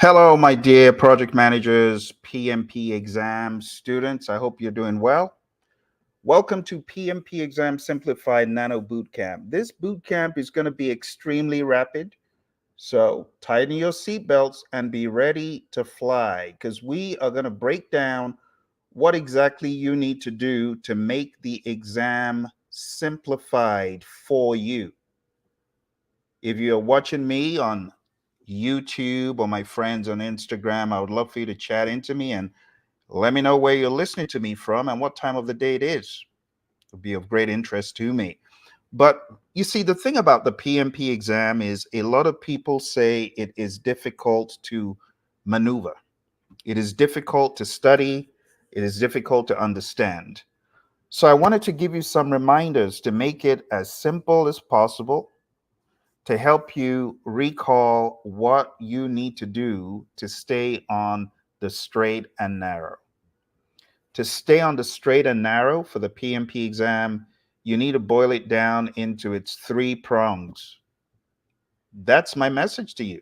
Hello, my dear project managers, PMP exam students. I hope you're doing well. Welcome to PMP Exam Simplified Nano Bootcamp. This bootcamp is going to be extremely rapid. So tighten your seatbelts and be ready to fly because we are going to break down what exactly you need to do to make the exam simplified for you. If you're watching me on YouTube or my friends on Instagram, I would love for you to chat into me and let me know where you're listening to me from and what time of the day it is. It would be of great interest to me. But you see, the thing about the PMP exam is a lot of people say it is difficult to maneuver. It is difficult to study. It is difficult to understand. So I wanted to give you some reminders to make it as simple as possible to help you recall what you need to do to stay on the straight and narrow. To stay on the straight and narrow for the PMP exam, you need to boil it down into its three prongs. That's my message to you.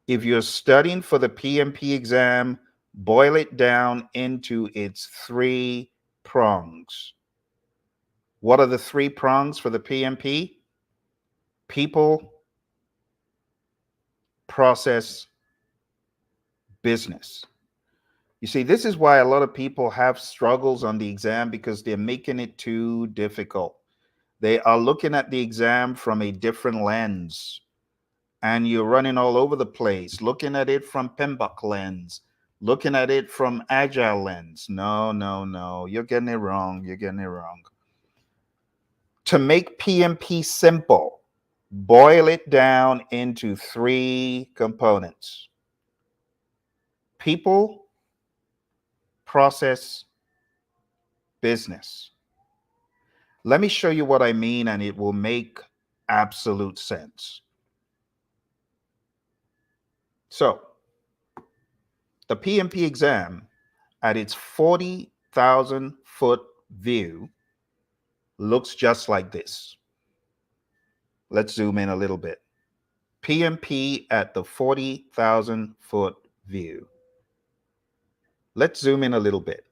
If you're studying for the PMP exam, boil it down into its three prongs. What are the three prongs for the PMP? People, process, business. You see, this is why a lot of people have struggles on the exam because they're making it too difficult. They are looking at the exam from a different lens, and you're running all over the place, looking at it from PMBOK lens, looking at it from Agile lens. No, no, no. You're getting it wrong. You're getting it wrong. To make PMP simple, boil it down into three components: people, process, business. Let me show you what I mean, and it will make absolute sense. So, the PMP exam at its 40,000 foot view looks just like this. Let's zoom in a little bit. PMP at the 40,000 foot view. Let's zoom in a little bit.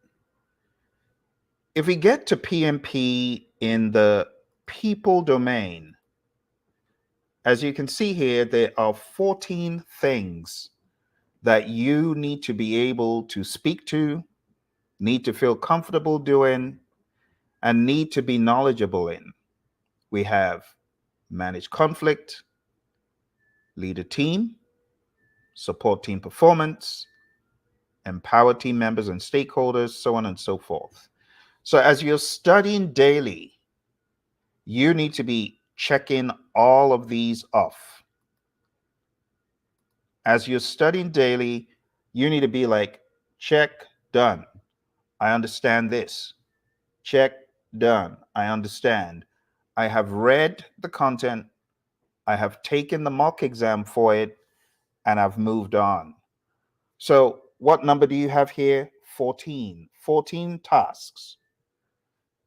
If we get to PMP in the people domain, as you can see here, there are 14 things that you need to be able to speak to, need to feel comfortable doing, and need to be knowledgeable in. We have manage conflict, lead a team, support team performance, empower team members and stakeholders, so on and so forth. So as you're studying daily, you need to be checking all of these off. As you're studying daily, you need to be like, check, done. I understand this. Check, done. I understand. I have read the content. I have taken the mock exam for it, and I've moved on. So what number do you have here? 14. 14 tasks.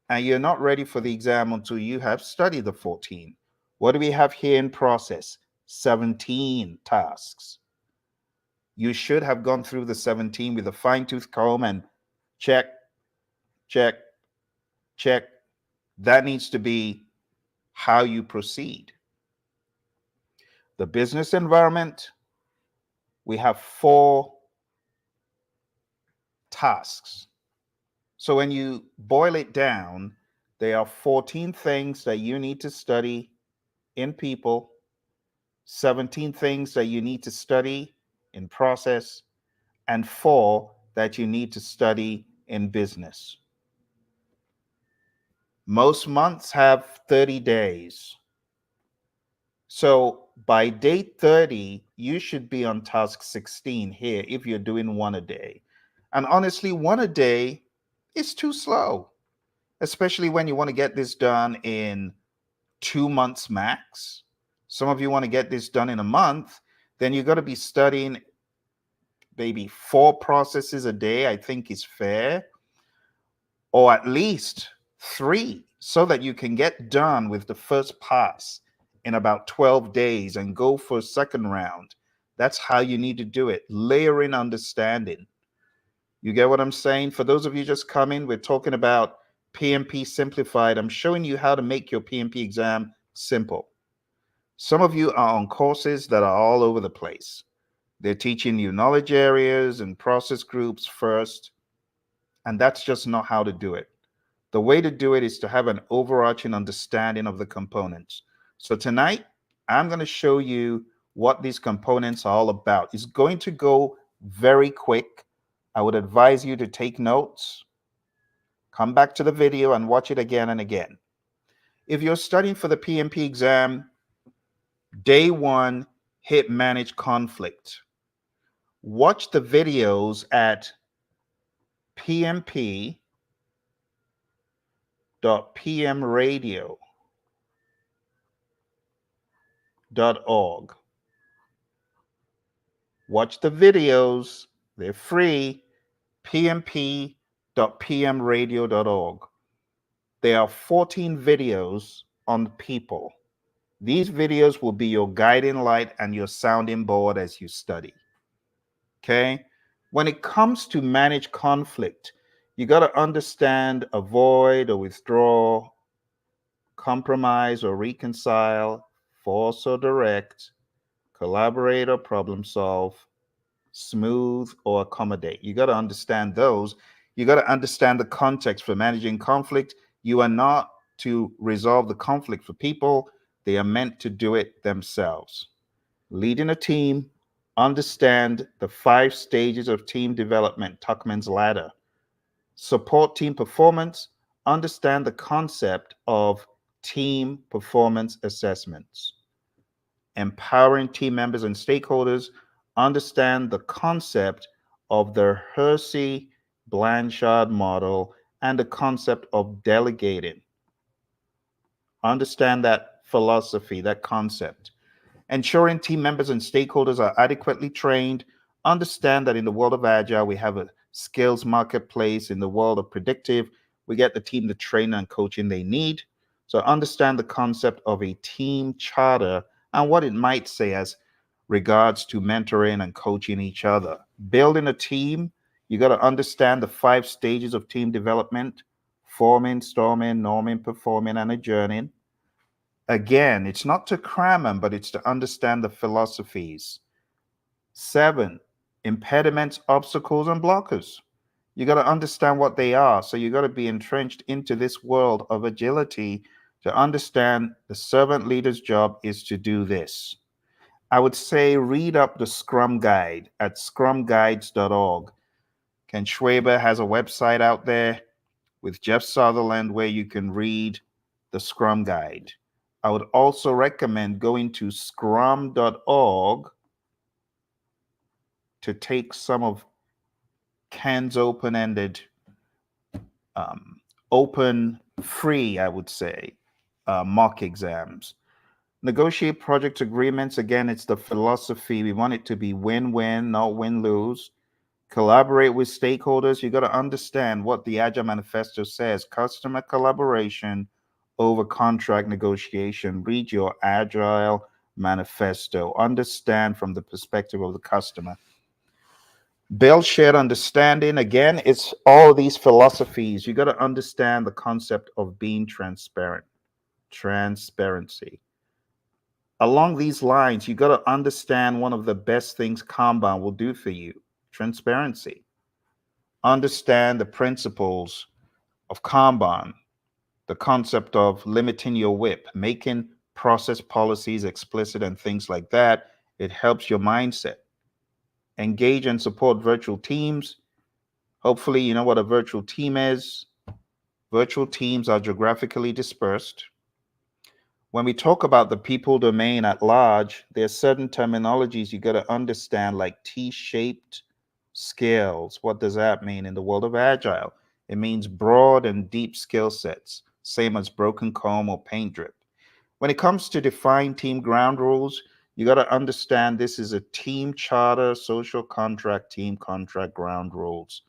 And you're not ready for the exam until you have studied the 14. What do we have here in process? 17 tasks. You should have gone through the 17 with a fine-tooth comb and check, check, check. That needs to be how you proceed. The business environment, we have 4 tasks. So when you boil it down, there are 14 things that you need to study in people, 17 things that you need to study in process, and 4 that you need to study in business. Most months have 30 days. So by day 30, you should be on task 16 here if you're doing one a day. And honestly, one a day is too slow, especially when you want to get this done in 2 months max. Some of you want to get this done in a month, then you're going to be studying maybe 4 processes a day, I think is fair, or at least 3 so that you can get done with the first pass in about 12 days and go for a second round. That's how you need to do it. Layering understanding. You get what I'm saying? For those of you just coming, we're talking about PMP Simplified. I'm showing you how to make your PMP exam simple. Some of you are on courses that are all over the place. They're teaching you knowledge areas and process groups first, and that's just not how to do it. The way to do it is to have an overarching understanding of the components. So tonight, I'm going to show you what these components are all about. It's going to go very quick. I would advise you to take notes, come back to the video and watch it again and again. If you're studying for the PMP exam, day one, hit manage conflict. Watch the videos at pmp.pmradio.org. Watch the videos, they're free, pmp.pmradio.org. There are 14 videos on people. These videos will be your guiding light and your sounding board as you study. Okay? When it comes to manage conflict, you got to understand avoid or withdraw, compromise or reconcile, force or direct, collaborate or problem solve, smooth or accommodate. You got to understand those. You got to understand the context for managing conflict. You are not to resolve the conflict for people. They are meant to do it themselves. Leading a team, understand the 5 stages of team development, Tuckman's ladder. Support team performance, understand the concept of team performance assessments. Empowering team members and stakeholders, understand the concept of the Hersey-Blanchard model and the concept of delegating. Understand that philosophy, that concept. Ensuring team members and stakeholders are adequately trained. Understand that in the world of Agile, we have a skills marketplace. In the world of predictive, we get the team the training and coaching they need. So understand the concept of a team charter and what it might say as regards to mentoring and coaching each other. Building a team, you got to understand the 5 stages of team development: forming, storming, norming, performing, and adjourning. Again, it's not to cram them, but it's to understand the philosophies. 7, impediments, obstacles, and blockers. You got to understand what they are. So you got to be entrenched into this world of agility to understand the servant leader's job is to do this. I would say read up the Scrum Guide at scrumguides.org. Ken Schwaber has a website out there with Jeff Sutherland where you can read the Scrum Guide. I would also recommend going to scrum.org to take some of Ken's open-ended, open, free, I would say, mock exams. Negotiate project agreements. Again, it's the philosophy. We want it to be win-win, not win-lose. Collaborate with stakeholders. You got to understand what the Agile Manifesto says. Customer collaboration over contract negotiation. Read your Agile Manifesto. Understand from the perspective of the customer. Build shared understanding. Again, it's all these philosophies. You got to understand the concept of being transparent. Transparency. Along these lines, you got to understand one of the best things Kanban will do for you: transparency. Understand the principles of Kanban, the concept of limiting your WIP, making process policies explicit and things like that. It helps your mindset. Engage and support virtual teams. Hopefully, you know what a virtual team is. Virtual teams are geographically dispersed. When we talk about the people domain at large, there's certain terminologies you got to understand, like T-shaped scales. What does that mean in the world of Agile? It means broad and deep skill sets, same as broken comb or paint drip. When it comes to define team ground rules, you got to understand this is a team charter, social contract, team contract, ground rules.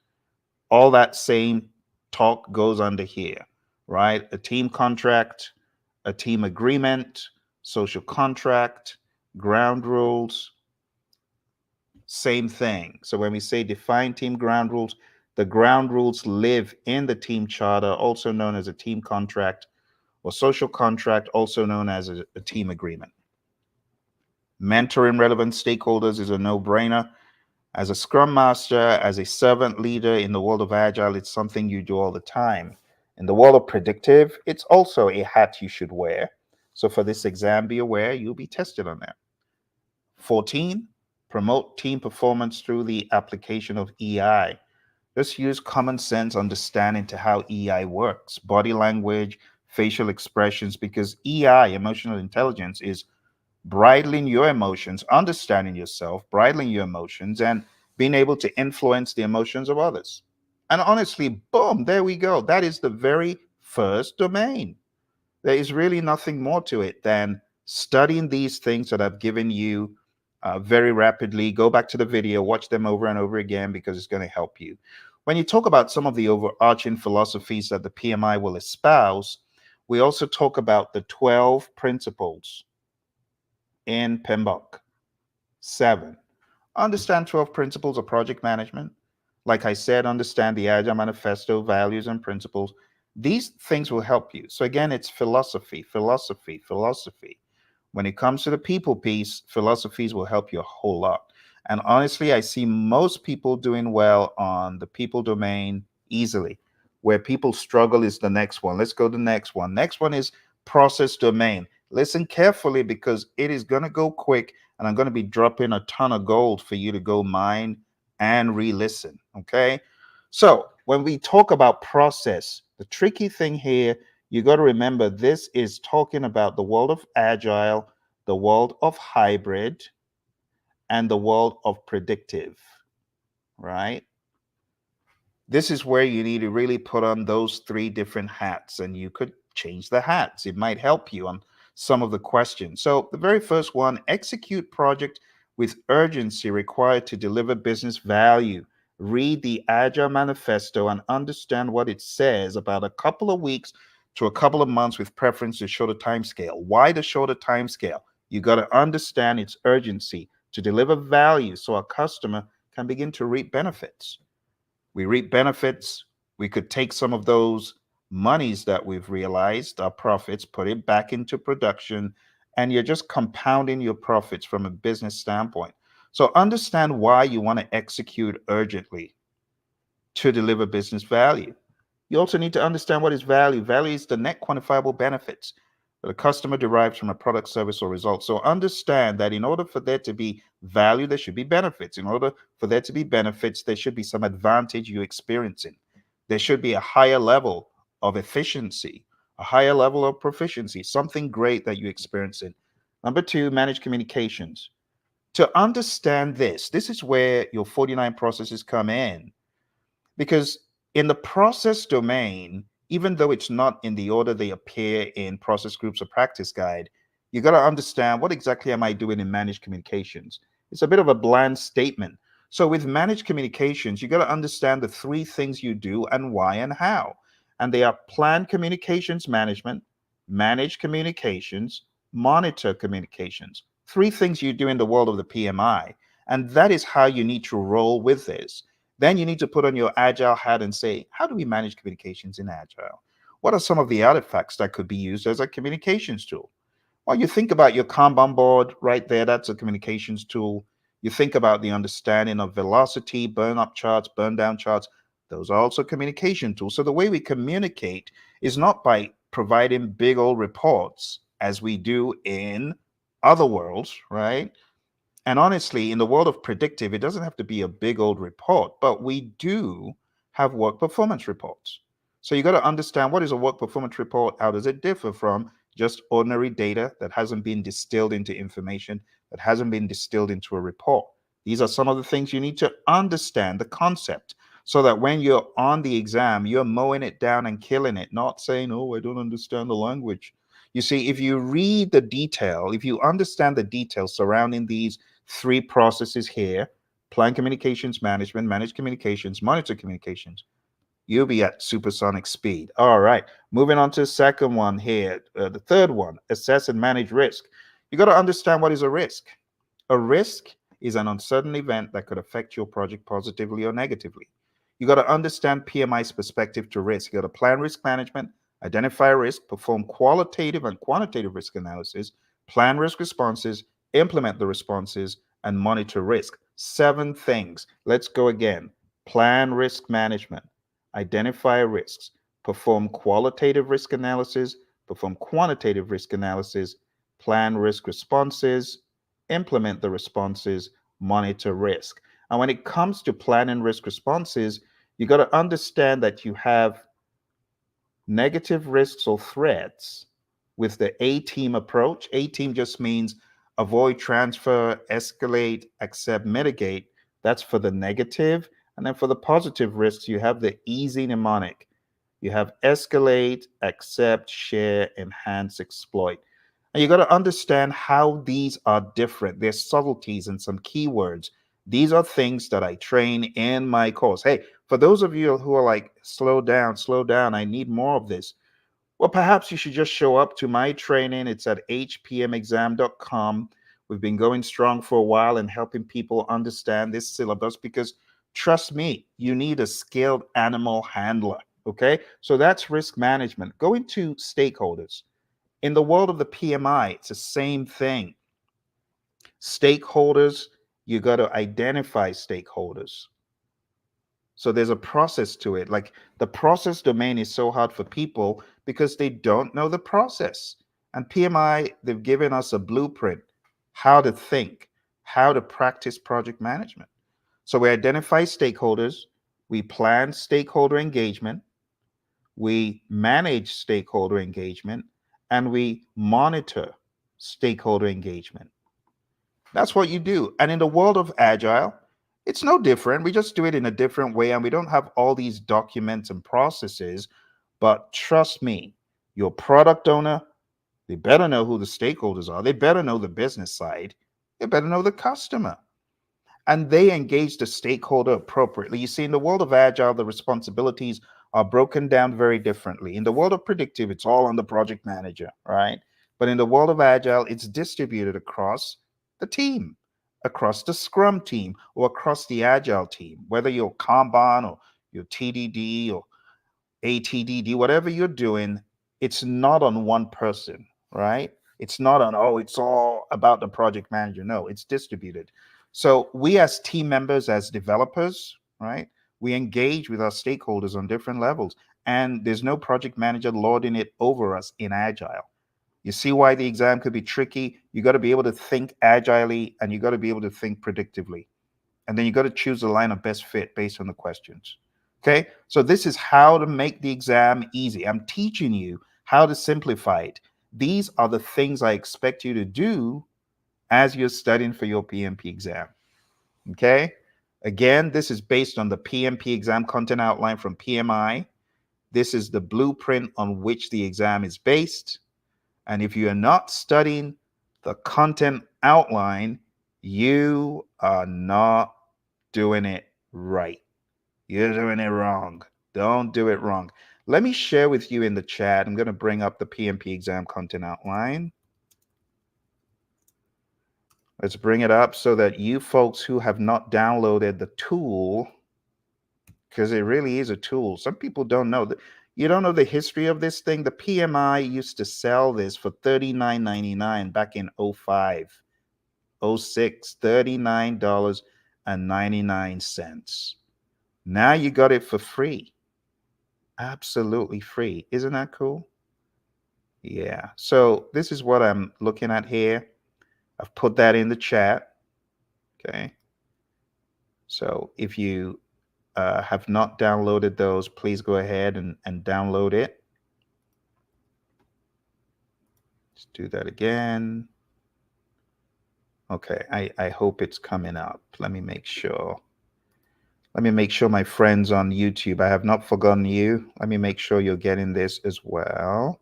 All that same talk goes under here, right? A team contract, a team agreement, social contract, ground rules. same thing. So when we say define team ground rules, the ground rules live in the team charter, also known as a team contract or social contract, also known as a team agreement. Mentoring relevant stakeholders is a no-brainer. As a scrum master, as a servant leader in the world of agile, it's something you do all the time. In the world of predictive, it's also a hat you should wear. So for this exam, be aware you'll be tested on that. 14, promote team performance through the application of EI. Just use common sense understanding to how EI works, body language, facial expressions, because EI, emotional intelligence, is bridling your emotions, understanding yourself, bridling your emotions, and being able to influence the emotions of others. And honestly, boom, there we go. That is the very first domain. There is really nothing more to it than studying these things that I've given you very rapidly. Go back to the video, watch them over and over again because it's going to help you. When you talk about some of the overarching philosophies that the PMI will espouse, we also talk about the 12 principles in PMBOK. 7, understand 12 principles of project management. Like I said, understand the Agile Manifesto values and principles. These things will help you. So again, it's philosophy, philosophy, philosophy. When it comes to the people piece, philosophies will help you a whole lot. And honestly, I see most people doing well on the people domain easily. Where people struggle is the next one. Let's go to the next one. Next one is process domain. Listen carefully because it is going to go quick and I'm going to be dropping a ton of gold for you to go mine and re-listen. Okay. So when we talk about process, the tricky thing here, you got to remember this is talking about the world of agile, the world of hybrid, and the world of predictive, right? This is where you need to really put on those three different hats, and you could change the hats. It might help you on some of the questions. So the very first one, execute project with urgency required to deliver business value. Read the Agile Manifesto and understand what it says about a couple of weeks to a couple of months with preference to shorter time scale. Why the shorter time scale? You got to understand its urgency to deliver value so a customer can begin to reap benefits. We reap benefits. We could take some of those monies that we've realized, our profits, put it back into production, and you're just compounding your profits from a business standpoint. So understand why you want to execute urgently to deliver business value. You also need to understand what is value. Value is the net quantifiable benefits that a customer derives from a product, service, or result. So understand that in order for there to be value, there should be benefits. In order for there to be benefits, there should be some advantage you're experiencing. There should be a higher level of efficiency, a higher level of proficiency, something great that you're experiencing. Number 2, manage communications. To understand this, this is where your 49 processes come in. Because in the process domain, even though it's not in the order they appear in process groups or practice guide, you got to understand what exactly am I doing in managed communications? It's a bit of a bland statement. So with managed communications, you got to understand the three things you do and why and how. And they are planned communications management, managed communications, monitor communications. Three things you do in the world of the PMI. And that is how you need to roll with this. Then you need to put on your agile hat and say, how do we manage communications in agile? What are some of the artifacts that could be used as a communications tool? Well, you think about your Kanban board right there, that's a communications tool. You think about the understanding of velocity, burn up charts, burn down charts. Those are also communication tools. So the way we communicate is not by providing big old reports as we do in other worlds, right? And honestly, in the world of predictive, it doesn't have to be a big old report, but we do have work performance reports. So you got to understand, what is a work performance report? How does it differ from just ordinary data that hasn't been distilled into information, that hasn't been distilled into a report? These are some of the things you need to understand the concept so that when you're on the exam, you're mowing it down and killing it, not saying, oh, I don't understand the language. You see, if you read the detail, if you understand the details surrounding these three processes here: plan communications management, manage communications, monitor communications, you'll be at supersonic speed. All right, moving on to the second one here. The third one, assess and manage risk. You got to understand what is a risk. A risk is an uncertain event that could affect your project positively or negatively. You got to understand PMI's perspective to risk. You got to plan risk management, identify risk, perform qualitative and quantitative risk analysis, plan risk responses, implement the responses, and monitor risk. 7 things. Let's go again. Plan risk management, identify risks, perform qualitative risk analysis, perform quantitative risk analysis, plan risk responses, implement the responses, monitor risk. And when it comes to planning risk responses, you got to understand that you have negative risks or threats with the A team approach. A team just means avoid, transfer, escalate, accept, mitigate. That's for the negative. And then for the positive risks, you have the easy mnemonic. You have escalate, accept, share, enhance, exploit. And you got to understand how these are different. There's subtleties and some keywords. These are things that I train in my course. Hey, for those of you who are like, slow down, I need more of this. Well, perhaps you should just show up to my training. It's at hpmexam.com. We've been going strong for a while and helping people understand this syllabus because trust me, you need a skilled animal handler. Okay. So that's risk management. Going to stakeholders. In the world of the PMI, it's the same thing. Stakeholders, you got to identify stakeholders. So there's a process to it. Like the process domain is so hard for people because they don't know the process. And PMI, they've given us a blueprint, how to think, how to practice project management. So we identify stakeholders, we plan stakeholder engagement, we manage stakeholder engagement, and we monitor stakeholder engagement. That's what you do. And in the world of Agile, it's no different. We just do it in a different way and we don't have all these documents and processes. But trust me, your product owner, they better know who the stakeholders are. They better know the business side. They better know the customer. And they engage the stakeholder appropriately. You see, in the world of Agile, the responsibilities are broken down very differently. In the world of predictive, it's all on the project manager, right? But in the world of Agile, it's distributed across the team, across the Scrum team, or across the Agile team, whether you're Kanban or your TDD or ATDD, whatever you're doing, it's not on one person, right? It's not on, oh, it's all about the project manager. No, it's distributed. So we as team members, as developers, right, we engage with our stakeholders on different levels. And there's no project manager lording it over us in Agile. You see why the exam could be tricky? You got to be able to think agilely and you got to be able to think predictively. And then you got to choose the line of best fit based on the questions. Okay, so this is how to make the exam easy. I'm teaching you how to simplify it. These are the things I expect you to do as you're studying for your PMP exam. Okay, again, this is based on the PMP exam content outline from PMI. This is the blueprint on which the exam is based. And if you are not studying the content outline, you are not doing it right. You're doing it wrong. Don't do it wrong. Let me share with you in the chat. I'm going to bring up the PMP exam content outline. Let's bring it up so that you folks who have not downloaded the tool, because it really is a tool. Some people don't know that. You don't know the history of this thing. The PMI used to sell this for $39.99 back in 05, 06, $39.99. Now you got it for free. Absolutely free. Isn't that cool? Yeah. So this is what I'm looking at here. I've put that in the chat. Okay. So if you have not downloaded those, please go ahead and download it. Let's do that again. Okay. I hope it's coming up. Let me make sure. Let me make sure my friends on YouTube, I have not forgotten you. Let me make sure you're getting this as well.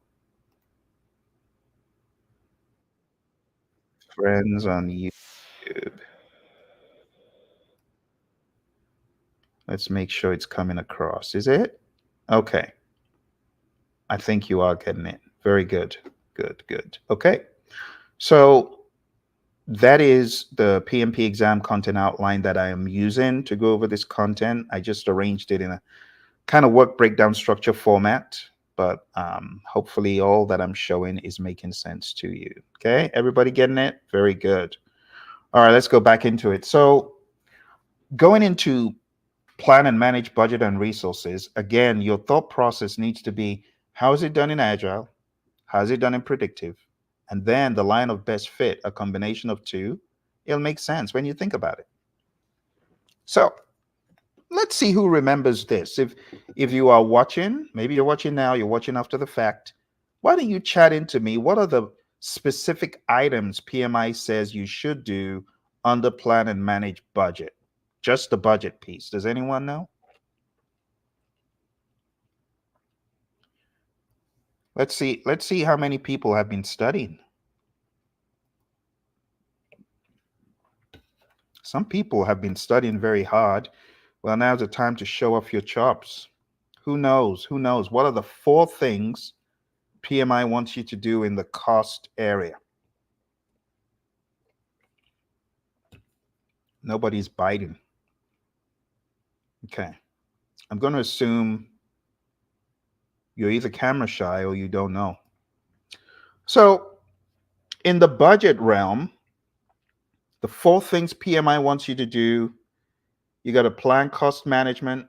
Friends on YouTube. Let's make sure it's coming across. Is it? Okay. I think you are getting it. Very good. Good, good. Okay. So that is the PMP exam content outline that I am using to go over this content. I just arranged it in a kind of work breakdown structure format, but hopefully all that I'm showing is making sense to you. Okay, everybody getting it? Very good. All right, let's go back into it. So going into plan and manage budget and resources, again, your thought process needs to be, how is it done in Agile? How is it done in predictive? And then the line of best fit, a combination of two, it'll make sense when you think about it. So let's see who remembers this. If you are watching, maybe you're watching now, you're watching after the fact, why don't you chat into me? What are the specific items PMI says you should do under plan and manage budget? Just the budget piece. Does anyone know? Let's see how many people have been studying. Some people have been studying very hard. Well, now's the time to show off your chops. Who knows? Who knows? What are the 4 things PMI wants you to do in the cost area? Nobody's biting. Okay. I'm going to assume you're either camera shy or you don't know. So in the budget realm, the 4 things PMI wants you to do, you got to plan cost management,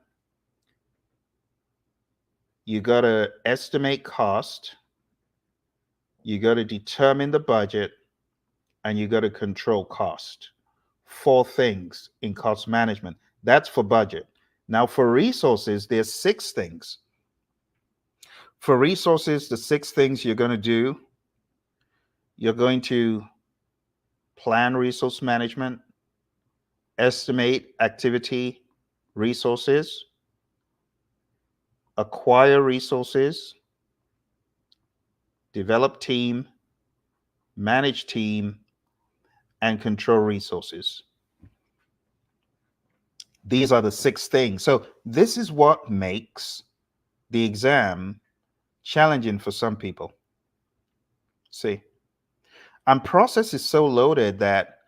you got to estimate cost, you got to determine the budget, and you got to control cost. 4 things in cost management. That's for budget. Now for resources, there's 6 things. For resources, the 6 things you're going to do, you're going to plan resource management, estimate activity resources, acquire resources, develop team, manage team, and control resources. These are the 6 things. So this is what makes the exam challenging for some people. See, and process is so loaded that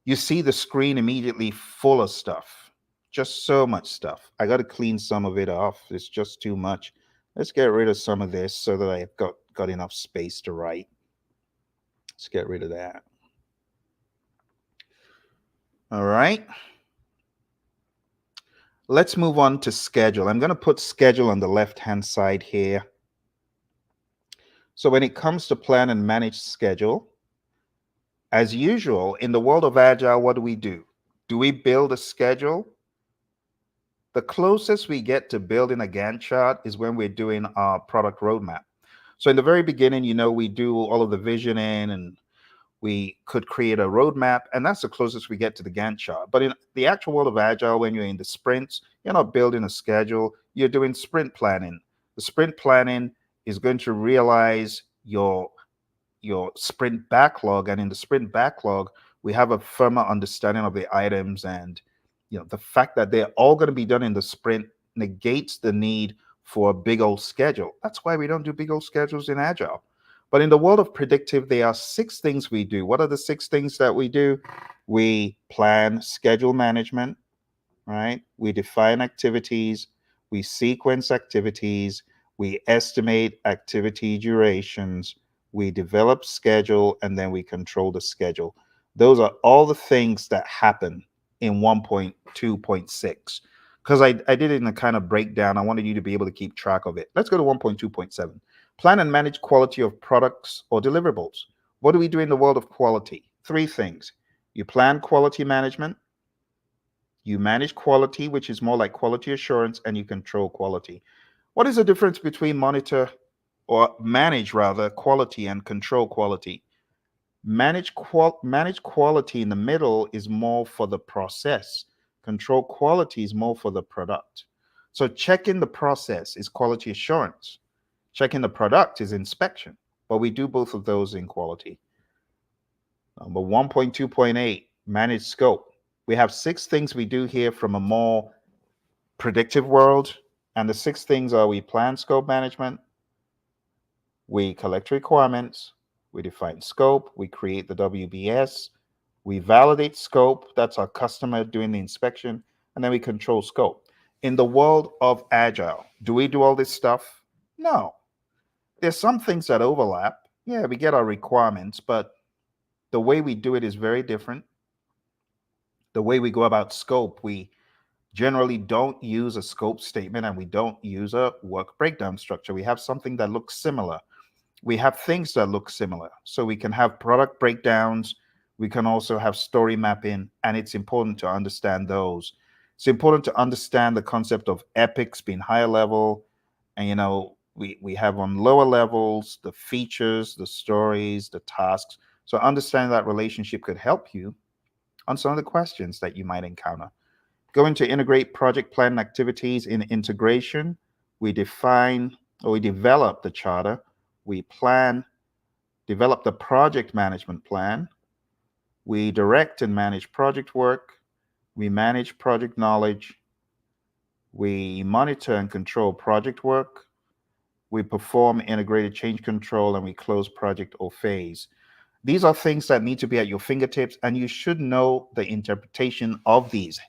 you see the screen immediately full of stuff, just so much stuff. I got to clean some of it off. It's just too much. Let's get rid of some of this so that I've got enough space to write. Let's get rid of that. All right. Let's move on to schedule. I'm going to put schedule on the left-hand side here. So when it comes to plan and manage schedule, as usual, in the world of Agile, what do? Do we build a schedule? The closest we get to building a Gantt chart is when we're doing our product roadmap. So in the very beginning, we do all of the visioning and we could create a roadmap, and that's the closest we get to the Gantt chart. But in the actual world of Agile, when you're in the sprints, you're not building a schedule, you're doing sprint planning. The sprint planning is going to realize your sprint backlog, and in the sprint backlog, we have a firmer understanding of the items, and the fact that they're all going to be done in the sprint negates the need for a big old schedule. That's why we don't do big old schedules in Agile. But in the world of predictive, there are 6 things we do. What are the 6 things that we do? We plan schedule management, right? We define activities, we sequence activities, we estimate activity durations, we develop schedule, and then we control the schedule. Those are all the things that happen in 1.2.6. Because I did it in a kind of breakdown. I wanted you to be able to keep track of it. Let's go to 1.2.7. Plan and manage quality of products or deliverables. What do we do in the world of quality? 3 things. You plan quality management, you manage quality, which is more like quality assurance, and you control quality. What is the difference between manage quality and control quality? Manage quality in the middle is more for the process. Control quality is more for the product. So checking the process is quality assurance. Checking the product is inspection, but we do both of those in quality. Number 1.2.8, manage scope. We have 6 things we do here from a more predictive world, and the 6 things are: we plan scope management, we collect requirements, We define scope. We create the WBS. We validate scope. That's our customer doing the inspection. And then we control scope. In the world of Agile, do we do all this stuff? No. There's some things that overlap. Yeah, we get our requirements, but the way we do it is very different. The way we go about scope, we generally don't use a scope statement and we don't use a work breakdown structure. We have something that looks similar. We have things that look similar. So we can have product breakdowns. We can also have story mapping, and it's important to understand those. It's important to understand the concept of epics being higher level. And, we have on lower levels, the features, the stories, the tasks. So understanding that relationship could help you on some of the questions that you might encounter. Going to integrate project plan activities in integration, we define or we develop the charter, we develop the project management plan, we direct and manage project work, we manage project knowledge, we monitor and control project work, we perform integrated change control, and we close project or phase. These are things that need to be at your fingertips, and you should know the interpretation of these.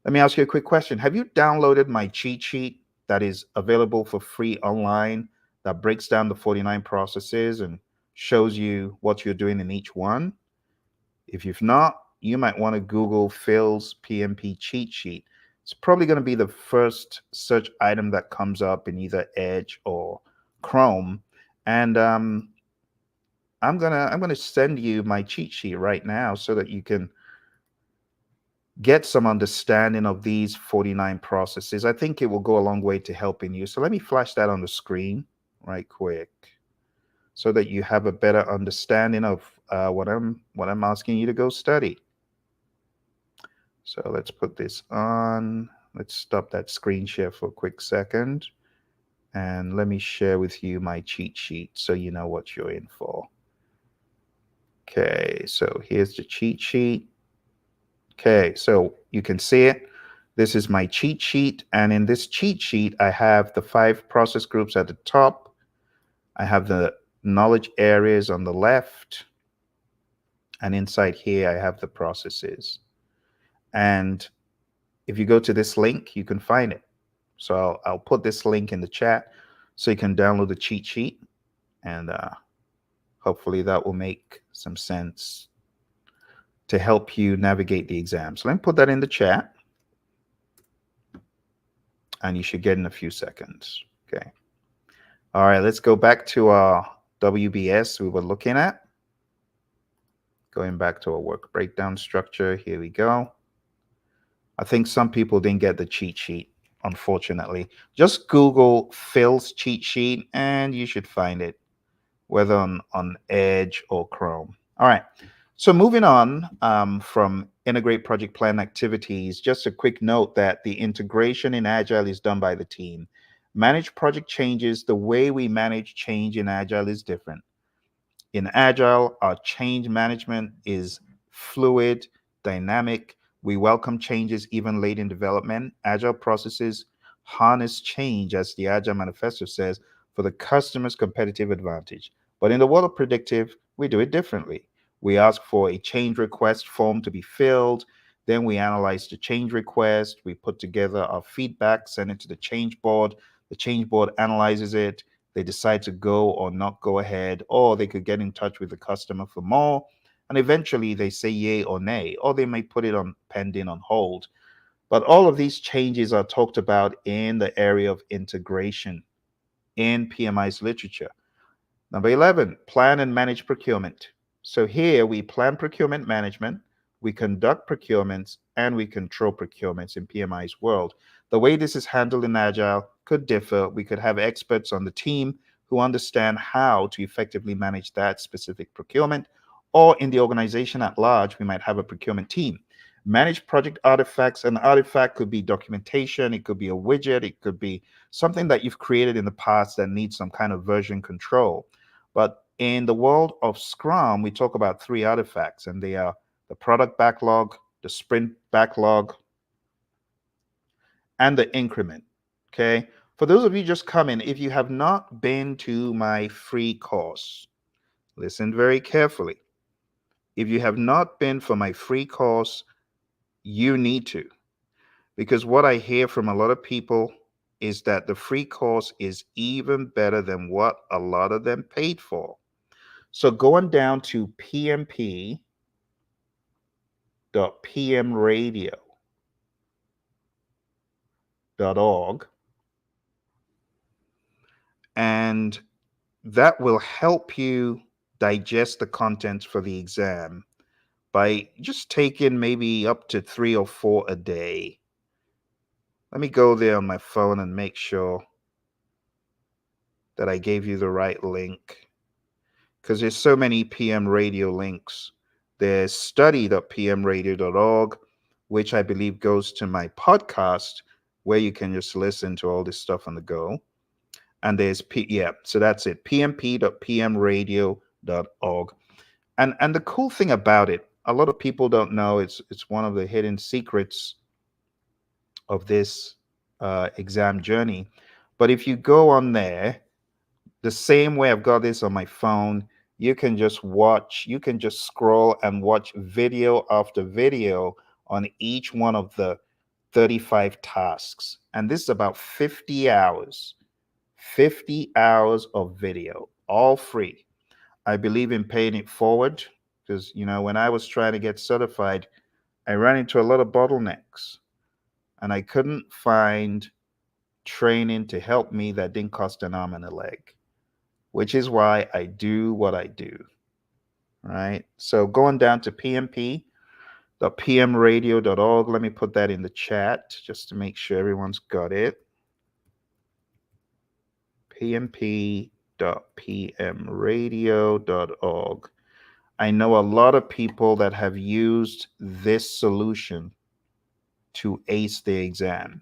Let me ask you a quick question. Have you downloaded my cheat sheet that is available for free online that breaks down the 49 processes and shows you what you're doing in each one? If you've not, you might want to Google Phil's PMP cheat sheet. It's probably going to be the first search item that comes up in either Edge or Chrome. And I'm gonna send you my cheat sheet right now so that you can get some understanding of these 49 processes. I think it will go a long way to helping you. So let me flash that on the screen right quick so that you have a better understanding of what I'm asking you to go study. So let's put this on. Let's stop that screen share for a quick second. And let me share with you my cheat sheet so you know what you're in for. Okay, so here's the cheat sheet. Okay, so you can see it. This is my cheat sheet. And in this cheat sheet, I have the 5 process groups at the top. I have the knowledge areas on the left. And inside here, I have the processes. And if you go to this link, you can find it. So I'll put this link in the chat so you can download the cheat sheet. And hopefully that will make some sense to help you navigate the exam. So let me put that in the chat. And you should get in a few seconds. Okay. All right, let's go back to our WBS we were looking at. Going back to our work breakdown structure. Here we go. I think some people didn't get the cheat sheet, unfortunately. Just Google Phil's cheat sheet and you should find it, whether on Edge or Chrome. All right. So moving on from integrate project plan activities, just a quick note that the integration in Agile is done by the team. Manage project changes. The way we manage change in Agile is different. In Agile, our change management is fluid, dynamic. We welcome changes even late in development. Agile processes harness change, as the Agile Manifesto says, for the customer's competitive advantage. But in the world of predictive, we do it differently. We ask for a change request form to be filled. Then we analyze the change request. We put together our feedback, send it to the change board. The change board analyzes it. They decide to go or not go ahead, or they could get in touch with the customer for more. And eventually they say yay or nay, or they may put it on pending on hold. But all of these changes are talked about in the area of integration in PMI's literature. Number 11, plan and manage procurement. So here we plan procurement management, we conduct procurements, and we control procurements in PMI's world. The way this is handled in Agile could differ. We could have experts on the team who understand how to effectively manage that specific procurement, or in the organization at large, we might have a procurement team. Manage project artifacts. An artifact could be documentation, it could be a widget, it could be something that you've created in the past that needs some kind of version control. But in the world of Scrum, we talk about 3 artifacts, and they are the product backlog, the sprint backlog, and the increment. Okay. For those of you just coming, if you have not been to my free course, Listen very carefully. If you have not been for my free course, you need to. Because what I hear from a lot of people is that the free course is even better than what a lot of them paid for. So going down to pmp.pmradio.org, and that will help you digest the contents for the exam by just taking maybe up to 3 or 4 a day. Let me go there on my phone and make sure that I gave you the right link, because there's so many PM radio links. There's study.pmradio.org, which I believe goes to my podcast, where you can just listen to all this stuff on the go. And there's so that's it, pmp.pmradio.org. And the cool thing about it, a lot of people don't know, it's one of the hidden secrets of this exam journey. But if you go on there, the same way I've got this on my phone, you can just watch, you can just scroll and watch video after video on each one of the 35 tasks. And this is about 50 hours of video, all free. I believe in paying it forward because, when I was trying to get certified, I ran into a lot of bottlenecks and I couldn't find training to help me that didn't cost an arm and a leg, which is why I do what I do. Right. So going down to pmp.pmradio.org, let me put that in the chat just to make sure everyone's got it. pmp.pmradio.org. I know a lot of people that have used this solution to ace the exam.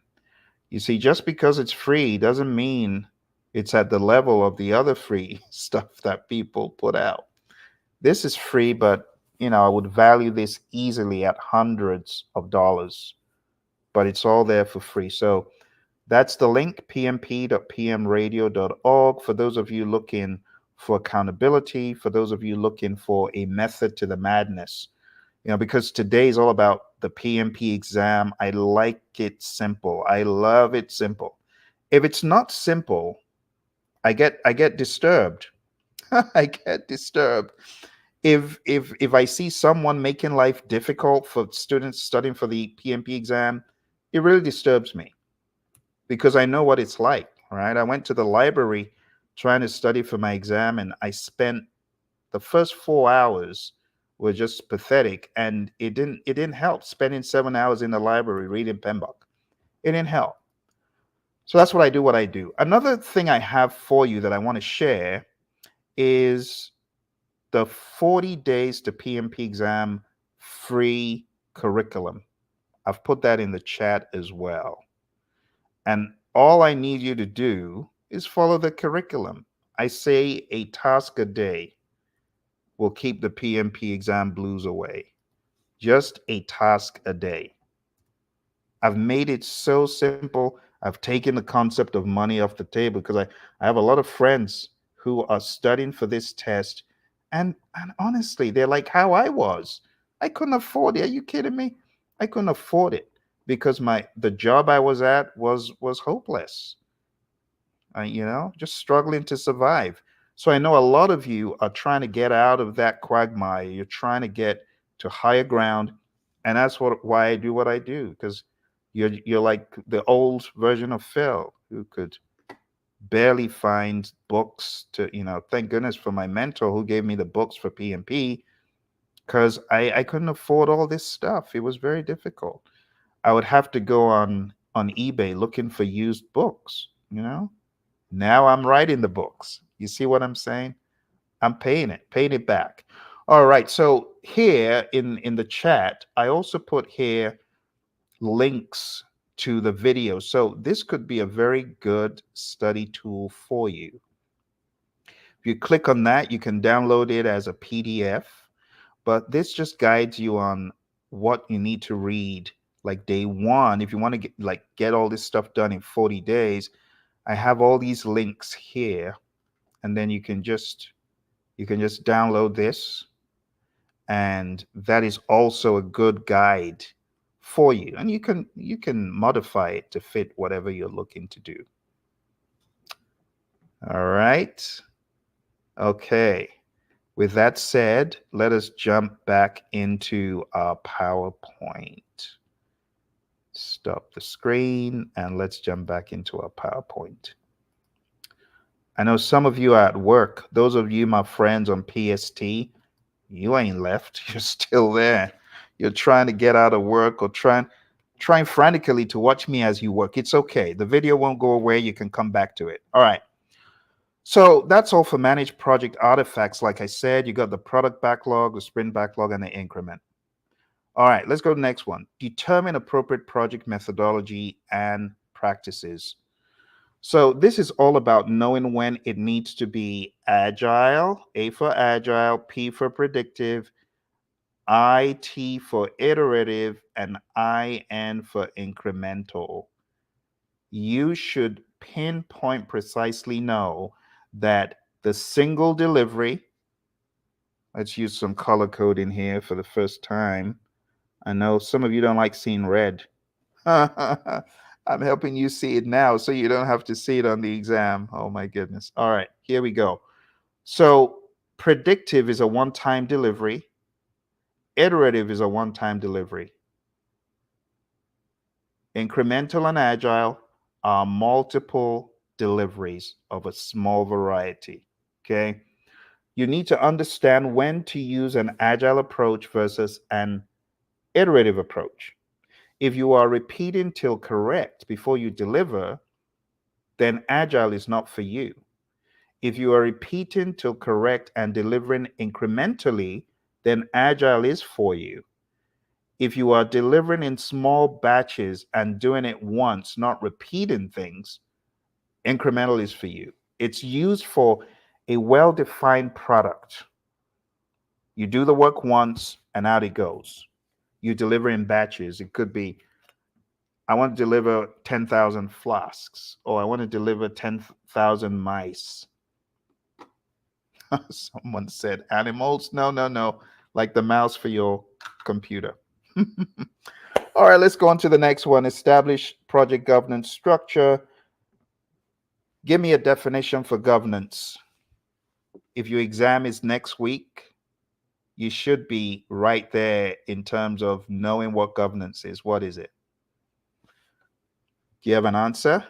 You see, just because it's free doesn't mean it's at the level of the other free stuff that people put out. This is free, but I would value this easily at hundreds of dollars, but it's all there for free. So that's the link, pmp.pmradio.org, for those of you looking for accountability, for those of you looking for a method to the madness. Because today is all about the PMP exam. I like it simple. I love it simple. If it's not simple, I get disturbed. I get disturbed. If I see someone making life difficult for students studying for the PMP exam, it really disturbs me because I know what it's like, right? I went to the library trying to study for my exam, and I spent the first 4 hours were just pathetic, and it didn't help spending 7 hours in the library reading PMBOK. It didn't help. So that's what I do. Another thing I have for you that I want to share is the 40 days to PMP exam free curriculum. I've put that in the chat as well. And all I need you to do is follow the curriculum. I say a task a day will keep the PMP exam blues away. Just a task a day. I've made it so simple. I've taken the concept of money off the table because I have a lot of friends who are studying for this test. And honestly, they're like how I was. I couldn't afford it. Are you kidding me? I couldn't afford it because the job I was at was hopeless. Just struggling to survive. So I know a lot of you are trying to get out of that quagmire. You're trying to get to higher ground, and that's why I do what I do, because you're like the old version of Phil who could barely find books to, thank goodness for my mentor who gave me the books for PMP, because I couldn't afford all this stuff. It was very difficult. I would have to go on eBay looking for used books. Now I'm writing the books. You see what I'm saying? I'm paying it back. All right. So here in the chat, I also put here links to the video. So this could be a very good study tool for you. If you click on that, you can download it as a PDF, but this just guides you on what you need to read. Like day one, if you want to get all this stuff done in 40 days, I have all these links here, and then you can just You can just download this, and that is also a good guide for you. And you can modify it to fit whatever you're looking to do. All right. Okay. With that said, let us jump back into our PowerPoint. Stop the screen and let's jump back into our PowerPoint. I know some of you are at work. Those of you, my friends on PST, you ain't left. You're still there. You're trying to get out of work or trying frantically to watch me as you work. It's okay. The video won't go away. You can come back to it. All right. So that's all for manage project artifacts. Like I said, you got the product backlog, the sprint backlog, and the increment. All right, let's go to the next one. Determine appropriate project methodology and practices. So this is all about knowing when it needs to be agile, A for agile, P for predictive, IT for iterative, and IN for incremental. You should pinpoint precisely know that the single delivery, let's use some color coding here for the first time. I know some of you don't like seeing red. I'm helping you see it now so you don't have to see it on the exam. Oh my goodness. All right, here we go. So predictive is a one-time delivery. Iterative is a one-time delivery. Incremental and agile are multiple deliveries of a small variety. Okay. You need to understand when to use an agile approach versus an iterative approach. If you are repeating till correct before you deliver, then agile is not for you. If you are repeating till correct and delivering incrementally, then agile is for you. If you are delivering in small batches and doing it once, not repeating things, incremental is for you. It's used for a well-defined product. You do the work once and out it goes. You deliver in batches. It could be, I want to deliver 10,000 flasks, or I want to deliver 10,000 mice. Someone said animals. No, no, no. Like the mouse for your computer. All right, let's go on to the next one. Establish project governance structure. Give me a definition for governance. If your exam is next week, you should be right there in terms of knowing what governance is. What is it? Do you have an answer?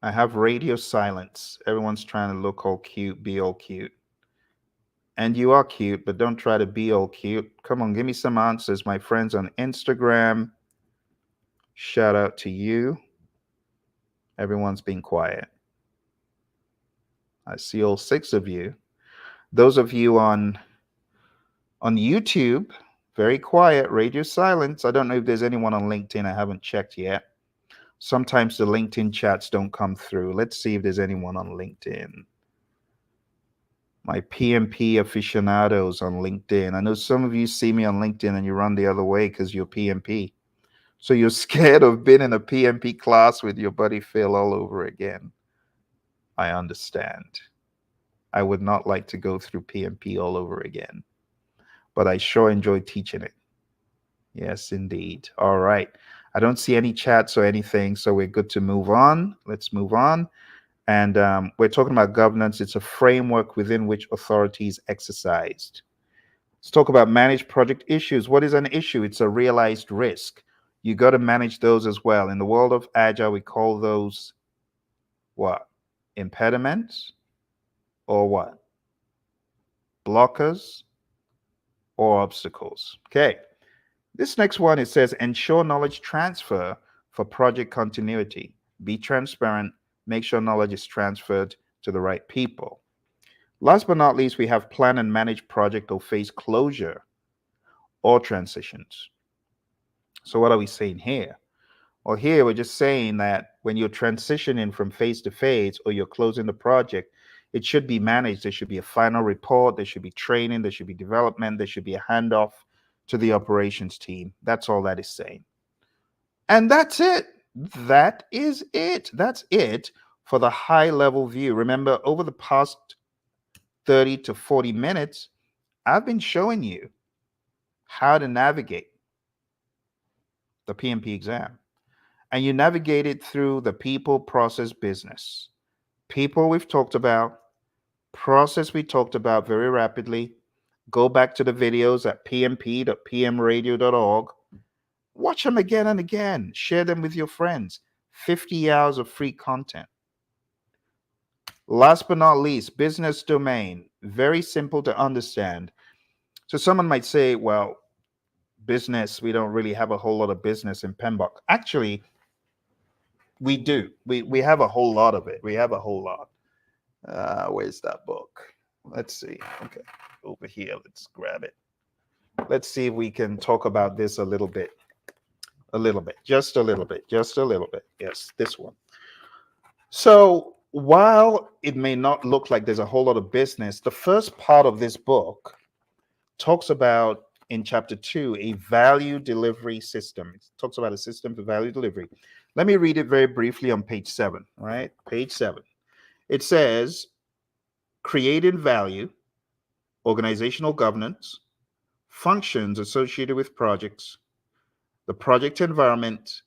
I have radio silence. Everyone's trying to look all cute, be all cute. And you are cute, but don't try to be all cute. Come on, give me some answers. My friends on Instagram, shout out to you. Everyone's being quiet. I see all 6 of you. Those of you on YouTube, very quiet, radio silence. I don't know if there's anyone on LinkedIn. I haven't checked yet. Sometimes the LinkedIn chats don't come through. Let's see if there's anyone on LinkedIn. My PMP aficionados on LinkedIn. I know some of you see me on LinkedIn and you run the other way because you're PMP. So you're scared of being in a PMP class with your buddy Phil all over again. I understand. I would not like to go through PMP all over again, but I sure enjoy teaching it. Yes, indeed. All right. I don't see any chats or anything, so we're good to move on. Let's move on. And we're talking about governance. It's a framework within which authority is exercised. Let's talk about managed project issues. What is an issue? It's a realized risk. You got to manage those as well. In the world of Agile, we call those what? Impediments or what? Blockers or obstacles. Okay. This next one, it says ensure knowledge transfer for project continuity. Be transparent. Make sure knowledge is transferred to the right people. Last but not least, we have plan and manage project or phase closure or transitions. So what are we saying here? Well, here we're just saying that when you're transitioning from phase to phase or you're closing the project, it should be managed. There should be a final report. There should be training. There should be development. There should be a handoff to the operations team. That's all that is saying. And that's it. That is it. That's it for the high level view. Remember, over the past 30 to 40 minutes, I've been showing you how to navigate the PMP exam. And you navigate it through the people, process, business. People we've talked about, process we talked about very rapidly. Go back to the videos at pmp.pmradio.org. Watch them again and again. Share them with your friends. 50 hours of free content. Last but not least, business domain. Very simple to understand. So someone might say, well, business, we don't really have a whole lot of business in PMBOK. Actually, we do. We have a whole lot of it. We have a whole lot. Where's that book? Let's see. Okay, over here. Let's grab it. Let's see if we can talk about this a little bit. A little bit. Just a little bit. Just a little bit. Yes, this one. So while it may not look like there's a whole lot of business, the first part of this book talks about, in chapter 2, a value delivery system. It talks about a system for value delivery. Let me read it very briefly on page 7, right? Page 7. It says, creating value, organizational governance, functions associated with projects, the project environment,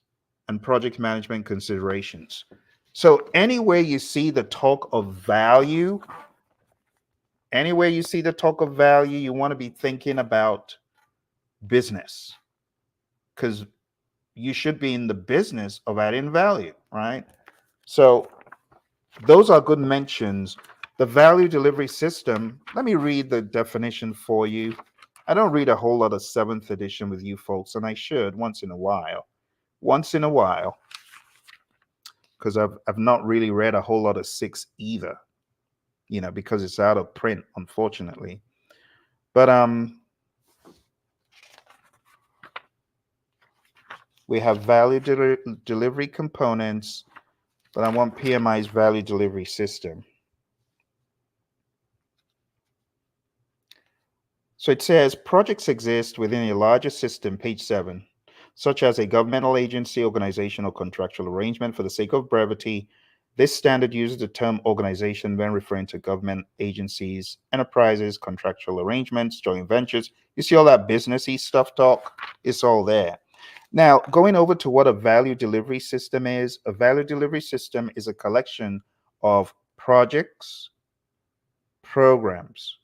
and project management considerations. So anywhere you see the talk of value, anywhere you see the talk of value, you want to be thinking about business, because you should be in the business of adding value, right? So those are good mentions. The value delivery system, let me read the definition for you. I don't read a whole lot of 7th edition with you folks, and I should once in a while. Once in a while, because I've not really read a whole lot of 6 either, you know, because it's out of print, unfortunately. But we have value delivery components, but I want PMI's value delivery system. So it says projects exist within a larger system, page 7, such as a governmental agency, organization, or contractual arrangement. For the sake of brevity, this standard uses the term organization when referring to government agencies, enterprises, contractual arrangements, joint ventures. You see all that businessy stuff talk? It's all there. Now, going over to what a value delivery system is, a value delivery system is a collection of projects, programs,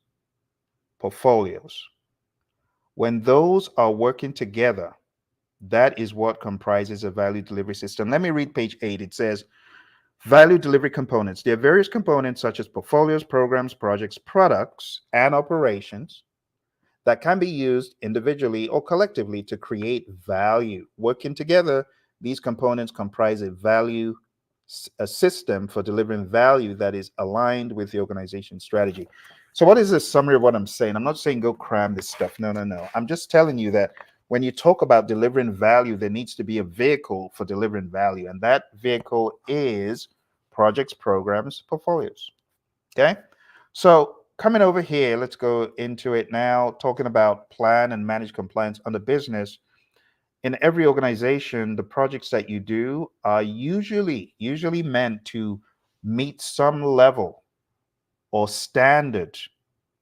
portfolios. When those are working together, that is what comprises a value delivery system. Let me read page 8. It says, value delivery components. There are various components such as portfolios, programs, projects, products, and operations that can be used individually or collectively to create value. Working together, these components comprise a system for delivering value that is aligned with the organization's strategy. So what is the summary of what I'm saying? I'm not saying go cram this stuff. No. I'm just telling you that when you talk about delivering value, there needs to be a vehicle for delivering value. And that vehicle is projects, programs, portfolios. Okay? So coming over here, let's go into it now, talking about plan and manage compliance under business. In every organization, the projects that you do are usually meant to meet some level or standard,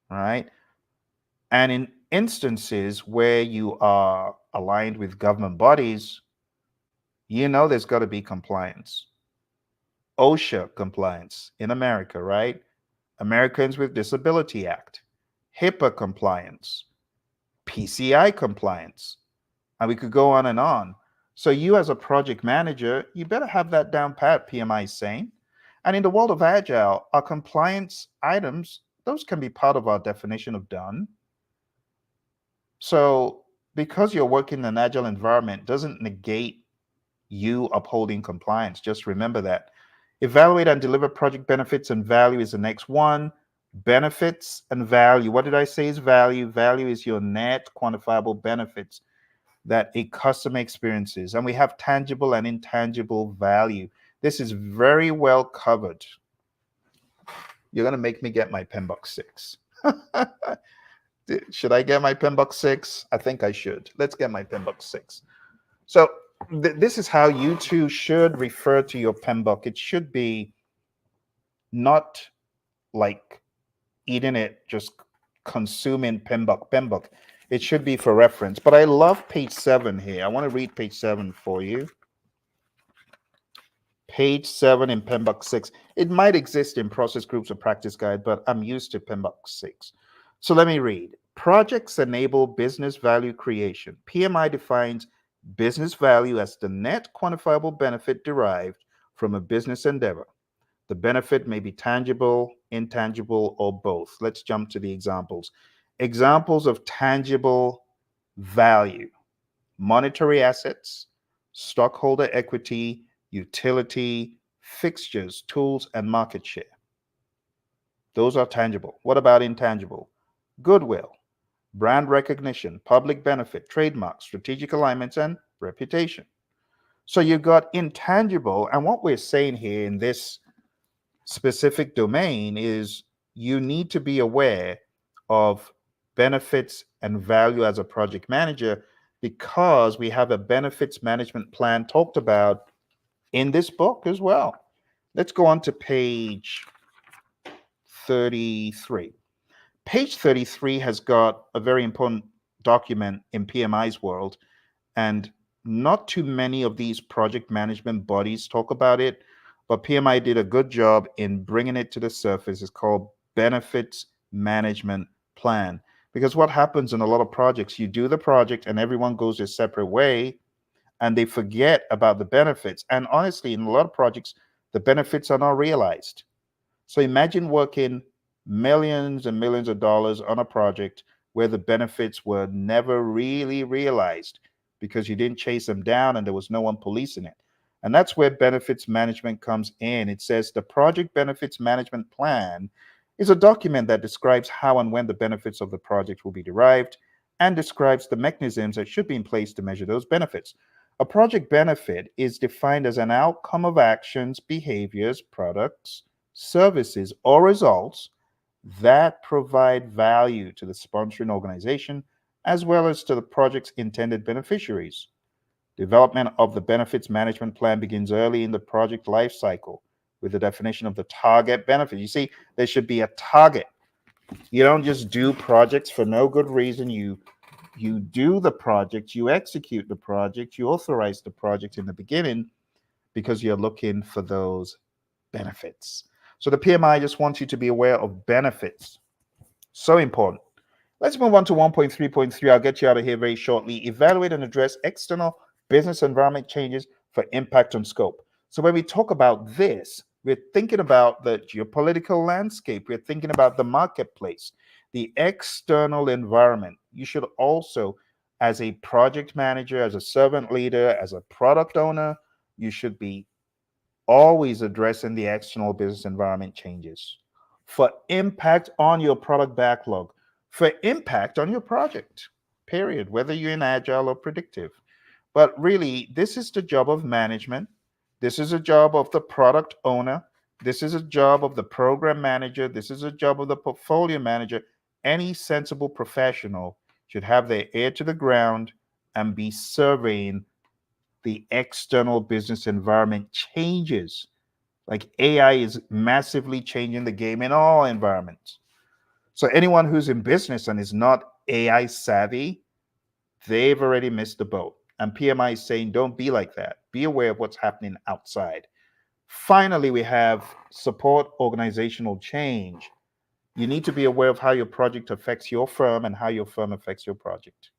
right? And in instances where you are aligned with government bodies, you know there's got to be compliance. OSHA compliance in America, right? Americans with Disability Act, HIPAA compliance, PCI compliance, and we could go on and on. So you as a project manager, you better have that down pat, PMI is saying. And in the world of Agile, our compliance items, those can be part of our definition of done. So because you're working in an Agile environment doesn't negate you upholding compliance. Just remember that. Evaluate and deliver project benefits and value is the next one. Benefits and value. What did I say is value? Value is your net quantifiable benefits that a customer experiences. And we have tangible and intangible value. This is very well covered. You're going to make me get my PMBOK 6. Should I get my PMBOK 6? I think I should. Let's get my PMBOK 6. So this is how you two should refer to your PMBOK. It should be not like eating it, just consuming PMBOK. It should be for reference. But I love page 7 here. I want to read page 7 for you. Page 7 in PMBOK 6. It might exist in process groups or practice guide, but I'm used to PMBOK 6. So let me read. Projects enable business value creation. PMI defines business value as the net quantifiable benefit derived from a business endeavor. The benefit may be tangible, intangible, or both. Let's jump to the examples. Examples of tangible value: monetary assets, stockholder equity, utility, fixtures, tools, and market share. Those are tangible. What about intangible? Goodwill, brand recognition, public benefit, trademarks, strategic alignments, and reputation. So you've got intangible, and what we're saying here in this specific domain is you need to be aware of benefits and value as a project manager, because we have a benefits management plan talked about in this book as well. Let's go on to page 33. Page 33 has got a very important document in PMI's world, and not too many of these project management bodies talk about it, but PMI did a good job in bringing it to the surface. It's called Benefits Management Plan. Because what happens in a lot of projects, you do the project and everyone goes their separate way and they forget about the benefits. And honestly, in a lot of projects, the benefits are not realized. So imagine working millions and millions of dollars on a project where the benefits were never really realized because you didn't chase them down and there was no one policing it. And that's where benefits management comes in. It says the project benefits management plan is a document that describes how and when the benefits of the project will be derived and describes the mechanisms that should be in place to measure those benefits. A project benefit is defined as an outcome of actions, behaviors, products, services, or results that provide value to the sponsoring organization as well as to the project's intended beneficiaries. Development of the benefits management plan begins early in the project life cycle with the definition of the target benefit. You see, there should be a target. You don't just do projects for no good reason. You do the project, you execute the project, you authorize the project in the beginning because you're looking for those benefits. So the PMI just wants you to be aware of benefits. So important. Let's move on to 1.3.3. I'll get you out of here very shortly. Evaluate and address external business environment changes for impact on scope. So when we talk about this, we're thinking about the geopolitical landscape. We're thinking about the marketplace, the external environment. You should also, as a project manager, as a servant leader, as a product owner, you should be always addressing the external business environment changes for impact on your product backlog, for impact on your project, period, whether you're in agile or predictive. But really, this is the job of management. This is a job of the product owner. This is a job of the program manager. This is a job of the portfolio manager. Any sensible professional should have their ear to the ground and be surveying the external business environment changes. Like AI is massively changing the game in all environments. So anyone who's in business and is not AI savvy, they've already missed the boat. And PMI is saying, don't be like that. Be aware of what's happening outside. Finally, we have support organizational change. You need to be aware of how your project affects your firm and how your firm affects your project.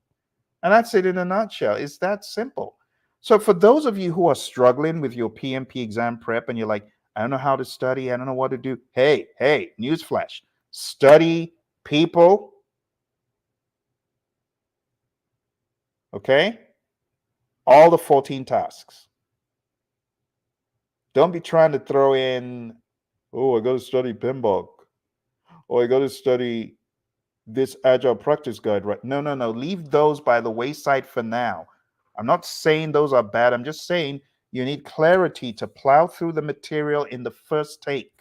And that's it in a nutshell. It's that simple. So for those of you who are struggling with your PMP exam prep and you're like, I don't know how to study, I don't know what to do. Hey, newsflash. Study people. Okay? All the 14 tasks. Don't be trying to throw in, oh, I got to study PMBOK. Or I got to study this agile practice guide, right? No. Leave those by the wayside for now. I'm not saying those are bad. I'm just saying you need clarity to plow through the material in the first take.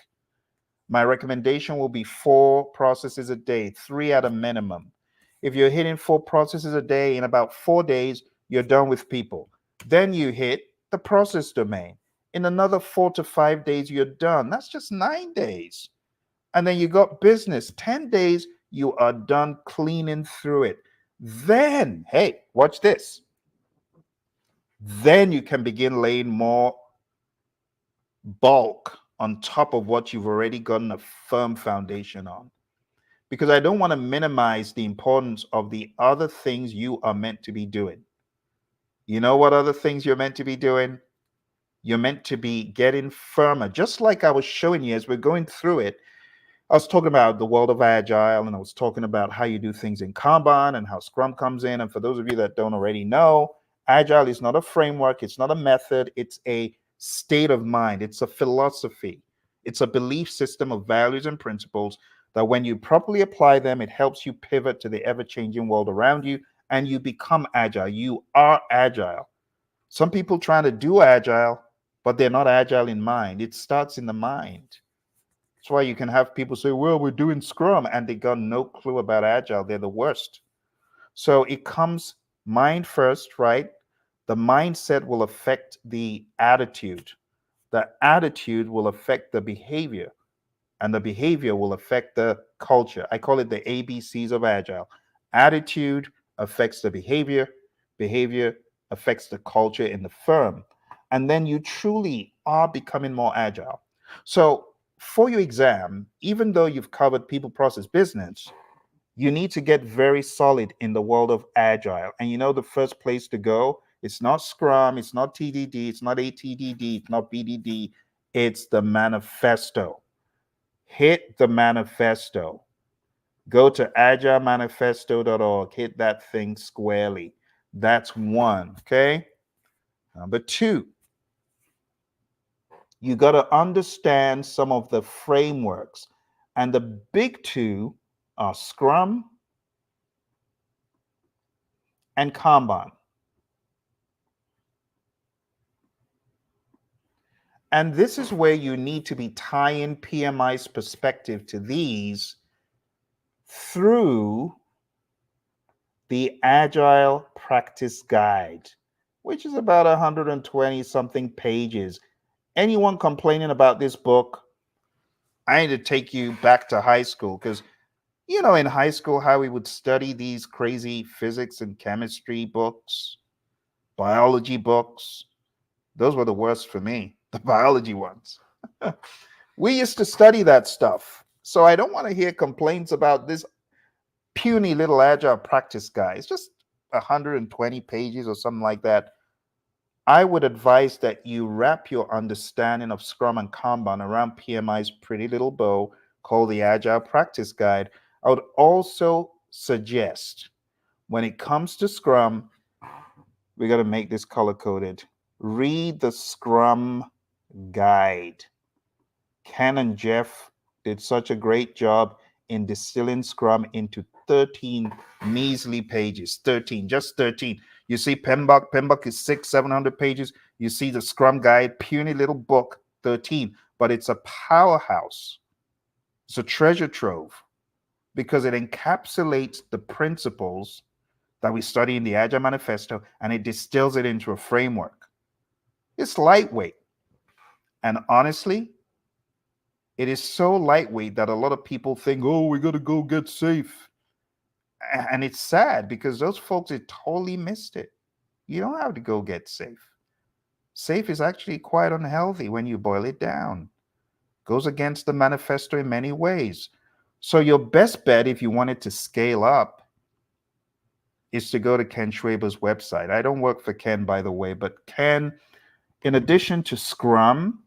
My recommendation will be 4 processes a day, 3 at a minimum. If you're hitting 4 processes a day in about 4 days, you're done with people. Then you hit the process domain. In another 4 to 5 days, you're done. That's just 9 days. And then you got business, 10 days, you are done cleaning through it. Then, hey, watch this. Then you can begin laying more bulk on top of what you've already gotten a firm foundation on. Because I don't want to minimize the importance of the other things you are meant to be doing. You know what other things you're meant to be doing? You're meant to be getting firmer, just like I was showing you as we're going through it. I was talking about the world of Agile, and I was talking about how you do things in Kanban and how Scrum comes in. And for those of you that don't already know, Agile is not a framework, it's not a method, it's a state of mind, it's a philosophy, it's a belief system of values and principles that when you properly apply them, it helps you pivot to the ever-changing world around you and you become agile. You are agile. Some people trying to do agile, but they're not agile in mind. It starts in the mind. That's why you can have people say, well, we're doing Scrum, and they got no clue about Agile. They're the worst. So it comes mind first, right? The mindset will affect the attitude. The attitude will affect the behavior, and the behavior will affect the culture. I call it the ABCs of Agile. Attitude affects the behavior, behavior affects the culture in the firm. And then you truly are becoming more agile. So for your exam, even though you've covered people, process, business, you need to get very solid in the world of agile. And you know the first place to go, it's not Scrum, it's not TDD, it's not ATDD, it's not BDD, it's the manifesto. Hit the manifesto. Go to agilemanifesto.org, hit that thing squarely. That's one, okay? Number two, you got to understand some of the frameworks. And the big two are Scrum and Kanban. And this is where you need to be tying PMI's perspective to these through the Agile Practice Guide, which is about 120 something pages. Anyone complaining about this book, I need to take you back to high school, because you know in high school how we would study these crazy physics and chemistry books, biology books. Those were the worst for me, the biology ones. We used to study that stuff. So I don't want to hear complaints about this puny little Agile Practice Guide. It's just 120 pages or something like that. I would advise that you wrap your understanding of Scrum and Kanban around PMI's pretty little bow called the Agile Practice Guide. I would also suggest when it comes to Scrum, we got to make this color coded. Read the Scrum Guide. Ken and Jeff did such a great job in distilling Scrum into 13 measly pages. 13, just 13. You see PMBOK is 600-700 pages. You see the Scrum Guide, puny little book, 13. But it's a powerhouse. It's a treasure trove because it encapsulates the principles that we study in the Agile Manifesto, and it distills it into a framework. It's lightweight. And honestly, it is so lightweight that a lot of people think, oh, we got to go get safe. And it's sad because those folks had totally missed it. You don't have to go get safe. Safe is actually quite unhealthy when you boil it down. Goes against the manifesto in many ways. So your best bet if you wanted to scale up is to go to Ken Schwaber's website. I don't work for Ken, by the way, but Ken, in addition to Scrum,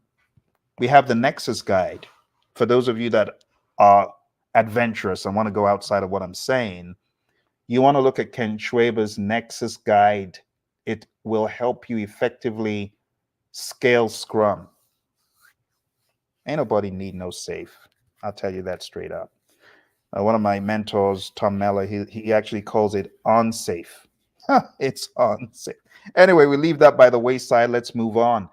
we have the Nexus Guide. For those of you that are adventurous and want to go outside of what I'm saying, you want to look at Ken Schwaber's Nexus Guide. It will help you effectively scale Scrum. Ain't nobody need no safe. I'll tell you that straight up. One of my mentors, Tom Mellor, he actually calls it unsafe. It's unsafe. Anyway, we leave that by the wayside. Let's move on.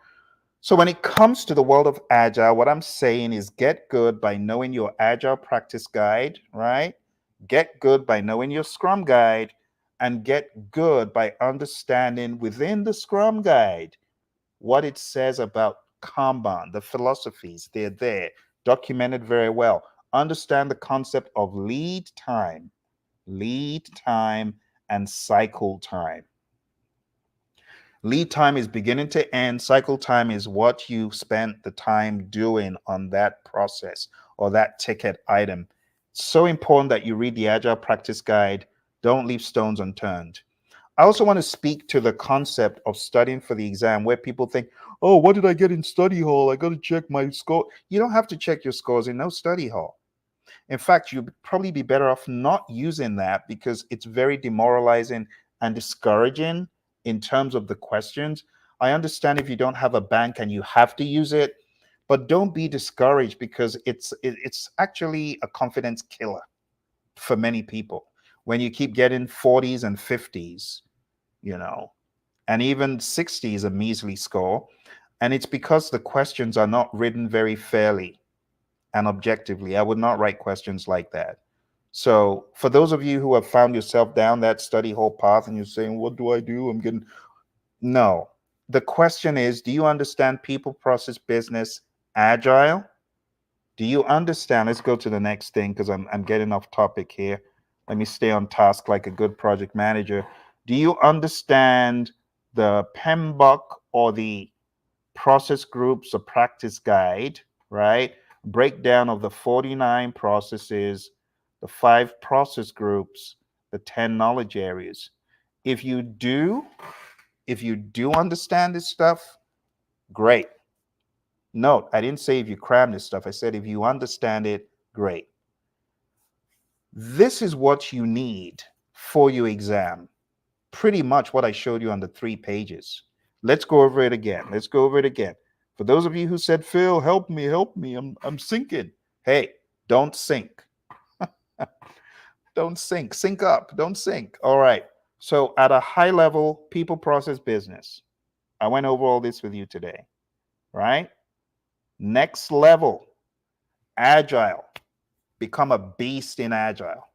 So when it comes to the world of Agile, what I'm saying is get good by knowing your Agile Practice Guide, right? Get good by knowing your Scrum Guide, and get good by understanding within the Scrum Guide what it says about Kanban, the philosophies, they're there, documented very well. Understand the concept of lead time, and cycle time. Lead time is beginning to end. Cycle time is what you spent the time doing on that process or that ticket item. It's so important that you read the Agile Practice Guide. Don't leave stones unturned. I also want to speak to the concept of studying for the exam where people think, oh, what did I get in study hall? I got to check my score. You don't have to check your scores in no study hall. In fact, you'd probably be better off not using that because it's very demoralizing and discouraging in terms of the questions. I understand if you don't have a bank and you have to use it, but don't be discouraged because it's actually a confidence killer for many people. When you keep getting 40s and 50s, and even 60s a measly score, and it's because the questions are not written very fairly and objectively. I would not write questions like that. So for those of you who have found yourself down that study hall path and you're saying, what do I do? No. The question is, do you understand people, process, business, agile? Do you understand? Let's go to the next thing because I'm getting off topic here. Let me stay on task like a good project manager. Do you understand the PMBOK or the process groups or practice guide, right? Breakdown of the 49 processes, the 5 process groups, the 10 knowledge areas. If you do understand this stuff, great. Note, I didn't say if you cram this stuff. I said if you understand it, great. This is what you need for your exam. Pretty much what I showed you on the 3 pages. Let's go over it again. For those of you who said, Phil, help me, I'm sinking. Hey, don't sink. Don't sink. Sink up. Don't sink. All right. So at a high level, people, process, business. I went over all this with you today, right? Next level, agile. Become a beast in agile.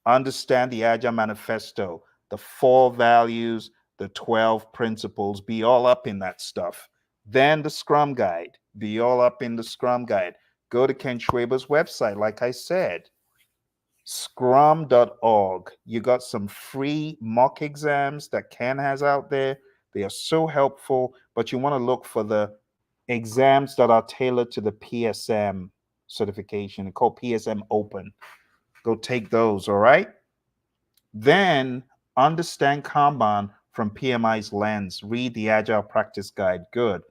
Understand the Agile Manifesto, the 4 values, the 12 principles, be all up in that stuff. Then the Scrum Guide, be all up in the Scrum Guide. Go to Ken Schwaber's website, like I said, scrum.org. You got some free mock exams that Ken has out there. They are so helpful, but you want to look for the exams that are tailored to the PSM certification, called PSM Open. Go take those, all right? Then understand Kanban from PMI's lens. Read the Agile Practice Guide. Good.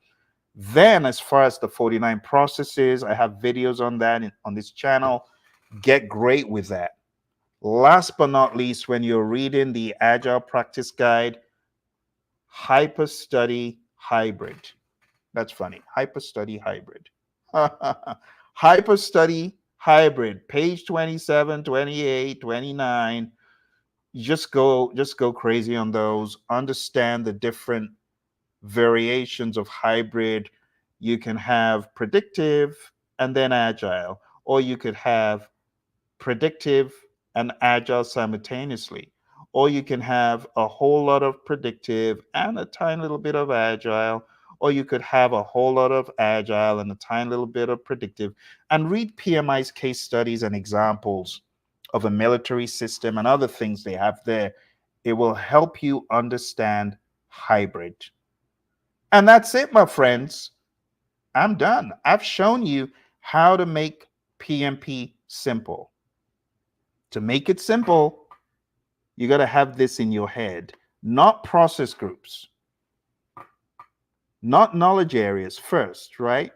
Then, as far as the 49 processes, I have videos on that on this channel. Get great with that. Last but not least, when you're reading the Agile Practice Guide, Hyper Study Hybrid. That's funny. Hyper Study Hybrid. Hyper Study Hybrid, page 27, 28, 29. Just go crazy on those. Understand the different variations of hybrid. You can have predictive and then agile, or you could have predictive and agile simultaneously, or you can have a whole lot of predictive and a tiny little bit of agile, or you could have a whole lot of agile and a tiny little bit of predictive. And read PMI's case studies and examples of a military system and other things they have there. It will help you understand hybrid. And that's it, my friends. I'm done. I've shown you how to make PMP simple. To make it simple, you got to have this in your head. Not process groups, not knowledge areas first, right?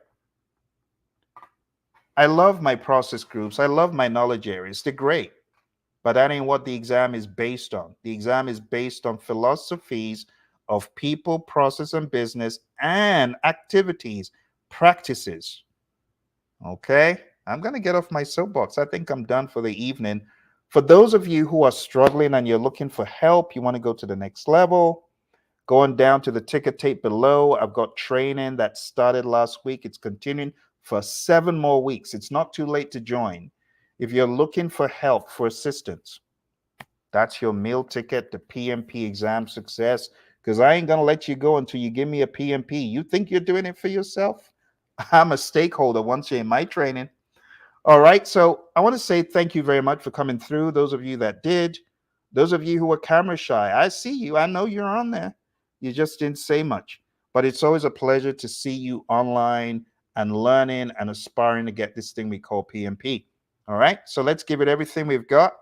I love my process groups. I love my knowledge areas. They're great. But that ain't what the exam is based on. The exam is based on philosophies of people, process, and business, and activities, practices. Okay? I'm going to get off my soapbox. I think I'm done for the evening. For those of you who are struggling and you're looking for help, you want to go to the next level, going down to the ticker tape below, I've got training that started last week. It's continuing for 7 more weeks. It's not too late to join. If you're looking for help, for assistance, that's your meal ticket to PMP Exam Success. because I ain't going to let you go until you give me a PMP. You think you're doing it for yourself? I'm a stakeholder once you're in my training. All right. So I want to say thank you very much for coming through. Those of you that did, those of you who are camera shy, I see you. I know you're on there. You just didn't say much. But it's always a pleasure to see you online and learning and aspiring to get this thing we call PMP. All right. So let's give it everything we've got.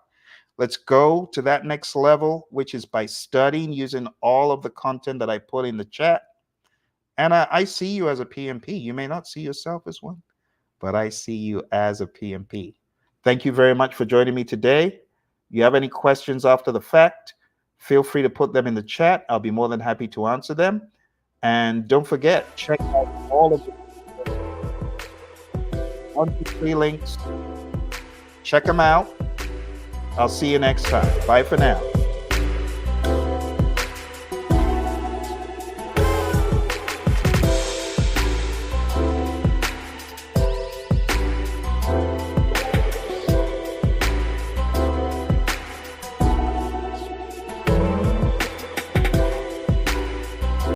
Let's go to that next level, which is by studying using all of the content that I put in the chat. And I see you as a PMP. You may not see yourself as one, but I see you as a PMP. Thank you very much for joining me today. You have any questions after the fact, feel free to put them in the chat. I'll be more than happy to answer them. And don't forget, check out all of the 1 to 3 links. Check them out. I'll see you next time. Bye for now.